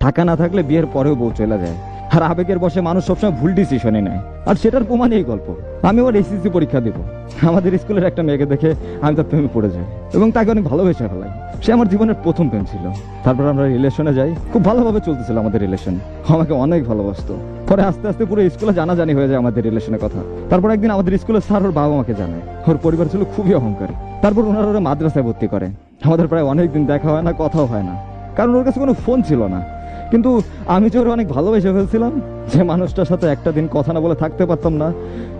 টাকা না থাকলে বিয়ের পরেও বউ চলে যায়, আর আবেগের বসে মানুষ সবসময় ভুল ডিসিশনই নেয়। আর সেটার প্রমাণ এই গল্প। আমি আবার এসএসসি পরীক্ষা দেবো, আমাদের স্কুলের একটা মেয়েকে দেখে আমি তার প্রেমে পড়ে যাই এবং তাকে অনেক ভালোবেসে ফেলাই। সে আমার জীবনের প্রথম প্রেম ছিল। তারপর আমরা রিলেশনে যাই, খুব ভালোভাবে চলতেছিল আমাদের রিলেশন। আমাকে অনেক ভালোবাসতো। পরে আস্তে আস্তে পুরো স্কুলে জানাজানি হয়ে যায় আমাদের রিলেশনের কথা। তারপর একদিন আমাদের স্কুলের স্যার ওর বাবা মাকে জানায়। ওর পরিবার ছিল খুবই অহংকারী। তারপর ওনারা ওরা মাদ্রাসায় ভর্তি করে। আমাদের প্রায় অনেকদিন দেখা হয় না, কথাও হয় না, কারণ ওর কাছে কোনো ফোন ছিল না। কিন্তু আমি যে ওর অনেক ভালোবেসে ফেলছিলাম, যে মানুষটার সাথে একটা দিন কথা না বলে থাকতে পারতাম না,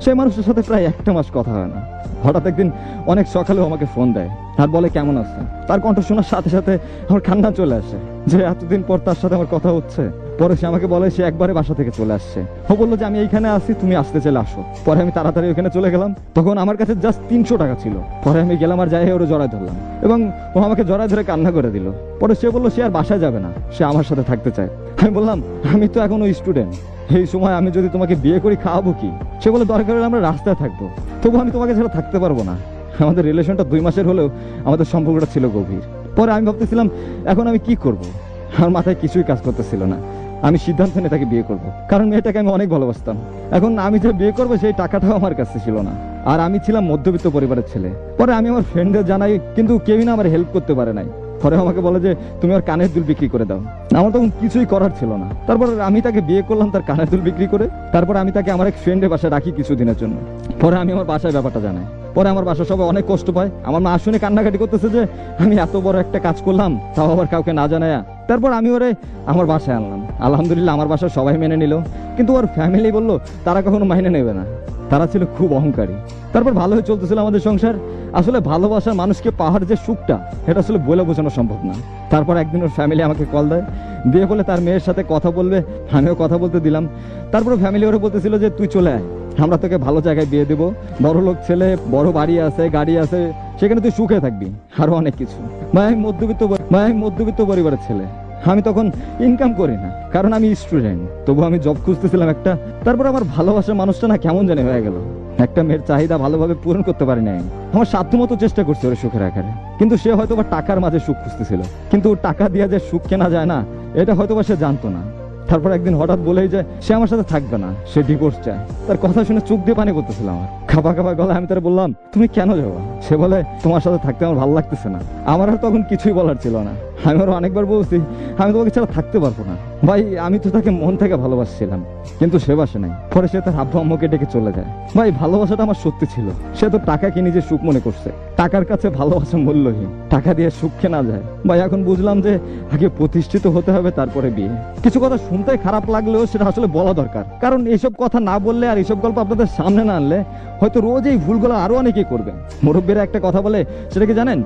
সেই মানুষটার সাথে প্রায় একটা মাস কথা হয় না। হঠাৎ একদিন অনেক সকালেও আমাকে ফোন দেয় আর বলে কেমন আছে। তার কণ্ঠ শোনার সাথে সাথে আমার কান্না চলে আসে যে এতদিন পর তার সাথে আমার কথা হচ্ছে। পরে সে আমাকে বলে সে একবারে বাসা থেকে চলে আসছে। ও বললো যে আমি এইখানে আসি, তুমি আসতে চলে আসো। পরে আমি তাড়াতাড়ি ওখানে চলে গেলাম। তখন আমার কাছে জাস্ট 300 টাকা ছিল। পরে আমি গেলাম আর যাই ওর জড়ায় ধরলাম এবং ও আমাকে জড়ায় ধরে কান্না করে দিল। পরে সে বললো সে আর বাসায় যাবে না, সে আমার সাথে থাকতে চায়। আমি বললাম আমি তো এখনো স্টুডেন্ট, এই সময় আমি যদি তোমাকে বিয়ে করি খাওয়াবো কি? সে বলে দরকার হলে আমরা রাস্তায় থাকবো, তবু আমি তোমাকে ছাড়া থাকতে পারবো না। আমাদের রিলেশনটা 2 মাসের হলেও আমাদের সম্পর্কটা ছিল গভীর। পরে আমি ভাবতেছিলাম এখন আমি কি করব। আমার মাথায় কিছুই কাজ করতেছিল না। আমি সিদ্ধান্ত নিয়ে তাকে বিয়ে করব, কারণ মেয়েটাকে আমি অনেক ভালোবাসতাম। এখন আমি যে বিয়ে করবো সেই টাকাটাও আমার কাছে ছিল না, আর আমি ছিলাম মধ্যবিত্ত পরিবারের ছেলে। পরে আমি আমার ফ্রেন্ডদের জানাই, কিন্তু কেউই না আমার হেল্প করতে পারে নাই। পরে আমাকে বলে যে তুমি ওর কানের দুল বিক্রি করে দাও। আমার তখন কিছুই করার ছিল না। তারপর আমি তাকে বিয়ে করলাম তার কানের দুল বিক্রি করে। তারপর আমি তাকে আমার এক ফ্রেন্ডের বাসায় রাখি কিছুদিনের জন্য। পরে আমি আমার বাসায় ব্যাপারটা জানাই। পরে আমার বাসার সবাই অনেক কষ্ট পায়। আমার মা শুনে কান্নাকাটি করতেছে যে আমি এত বড় একটা কাজ করলাম, তাও আবার কাউকে না জানায়া। তারপর আমি ওরে আমার বাসায় আনলাম। আলহামদুলিল্লাহ আমার বাসায় সবাই মেনে নিল, কিন্তু ওর ফ্যামিলি বললো তারা কখনো মাইনে নেবে না, তারা ছিল খুব অহংকারী। তারপর ভালোই চলতেছিল আমাদের সংসার। আসলে ভালোবাসার মানুষকে পাওয়ার যে সুখটা, এটা আসলে বলে বোঝানো সম্ভব না। তারপর একদিন ওর ফ্যামিলি আমাকে কল দেয়, দিয়ে বলে তার মেয়ের সাথে কথা বলবে। আমিও কথা বলতে দিলাম। তারপর ফ্যামিলি ওরা বলতেছিল যে তুই চলে আয়, আমরা তোকে ভালো জায়গায় বিয়ে দেবো, বড় লোক ছেলে, বড় বাড়ি আছে, গাড়ি আছে, সেখানে তুই সুখে থাকবি, আরো অনেক কিছু। আমি মধ্যবিত্ত পরিবারের ছেলে। আমি তখন ইনকাম করি না, কারণ আমি স্টুডেন্ট, তবু আমি জব খুঁজতেছিলাম একটা। তারপর আমার ভালোবাসার মানুষটা না কেমন জানি হয়ে গেল। একটা মেয়ের চাহিদা ভালোভাবে পূরণ করতে পারি নাই। আমার সাধ্যমতো চেষ্টা করছি ওর সুখের আকারে, কিন্তু সে হয়তো বা টাকার মাঝে সুখ খুঁজতেছিল। কিন্তু টাকা দিয়ে যে সুখ কেনা যায় না, এটা হয়তো বা সে জানতো না। তারপর একদিন হঠাৎ বলেই যে সে আমার সাথে থাকবে না, সে ডিভোর্স চায়। তার কথা শুনে চোখ দিয়ে পানি পড়তেছিল আমার। খাপা খাপা গলায় আমি তার বললাম তুমি কেন যাবো? সে বলে তোমার সাথে থাকতে আমার ভালো লাগতেছে না। আমার আর তখন কিছুই বলার ছিল না। আমি আরো অনেকবার বলছি আমি তোমাকে ছাড়া থাকতে পারবো না। ভাই আমি তো তাকে মন থেকে ভালোবাসছিলাম, কিন্তু সে বাসে নাই। পরে সে তার আব্বু আম্মুকে ডেকে চলে যায়। ভাই ভালোবাসাটা আমার সত্যি ছিল। সে তো টাকাকে নিজে সুখ মনে করছে। টাকার কাছে ভালোবাসা মূল্যহীন, টাকা দিয়ে সুখ কেনা যায়। ভাই এখন বুঝলাম যে আগে প্রতিষ্ঠিত হতে হবে, তারপরে বিয়ে। কিছু কথা শুনতে খারাপ লাগলেও সেটা আসলে বলা দরকার, কারণ এইসব কথা না বললে আর এইসব গল্প আপনাদের সামনে না আনলে হয়তো রোজ এই ভুলগুলো আরো অনেকেই করবে। মুরব্বীরা একটা কথা বলে, সেটা কি জানেন?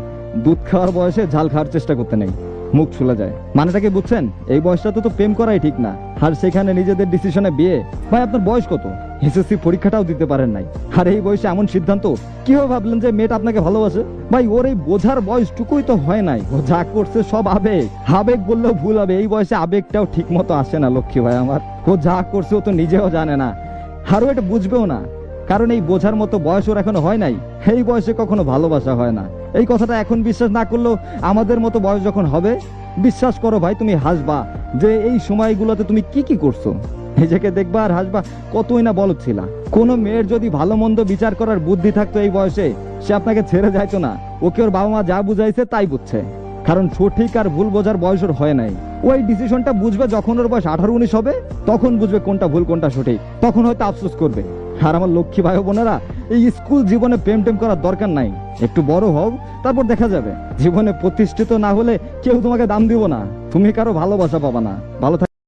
দুধ খাওয়ার বয়সে ঝাল খাওয়ার চেষ্টা করতে নেই, মুখ ছুলে যায়। মানেটাকে বুঝছেন? এই বয়সটা তো প্রেম করাই ঠিক না, আর সেখানে নিজেদের ডিসিশনে বিয়ে। ভাই আপনার বয়স কত? এসএসসি পরীক্ষাটাও দিতে পারেন নাই, আর এই বয়সে এমন সিদ্ধান্ত কিভাবে ভাবলেন যে মেয়েটা আপনাকে ভালোবাসে? ভাই ওর এই বোঝার বয়সটুকুই তো হয় নাই। ও যা করছে সব আবেগ। আবেগ বললেও ভুল হবে, এই বয়সে আবেগটাও ঠিক মতো আসে না লক্ষ্মী ভাই আমার। ও যা করছে ও তো নিজেও জানে না, আরও এটা বুঝবেও না, কারণ এই বোঝার মতো বয়স ওর এখনো হয় নাই। এই বয়সে কখনো ভালোবাসা হয় না। এই কথাটা এখন বিশ্বাস না করলেও আমাদের মতো বয়স যখন হবে, বিশ্বাস করো ভাই, তুমি হাসবা যে এই সময়গুলোতে তুমি কি কি করছো। নিজেকে দেখবা আর হাসবা, কতই না বলদ ছিলা। কোনো মেয়ের যদি ভালো মন্দ বিচার করার বুদ্ধি থাকতো এই বয়সে, সে আপনাকে ছেড়ে যাইতো না। ওকে ওর বাবা মা যা বুঝাইছে তাই বুঝছে, কারণ সঠিক আর ভুল বোঝার বয়স ওর হয় নাই। ওই ডিসিশনটা বুঝবে যখন ওর বয়স 18-19 হবে, তখন বুঝবে কোনটা ভুল কোনটা সঠিক, তখন হয়তো আফসোস করবে। আর আমার লক্ষ্মী ভাই বোনেরা, এই স্কুল জীবনে প্রেম টেম করার দরকার নাই। একটু বড় হও, তারপর দেখা যাবে। জীবনে প্রতিষ্ঠিত না হলে কেউ তোমাকে দাম দিব না, তুমি কারো ভালোবাসা পাবা না। ভালো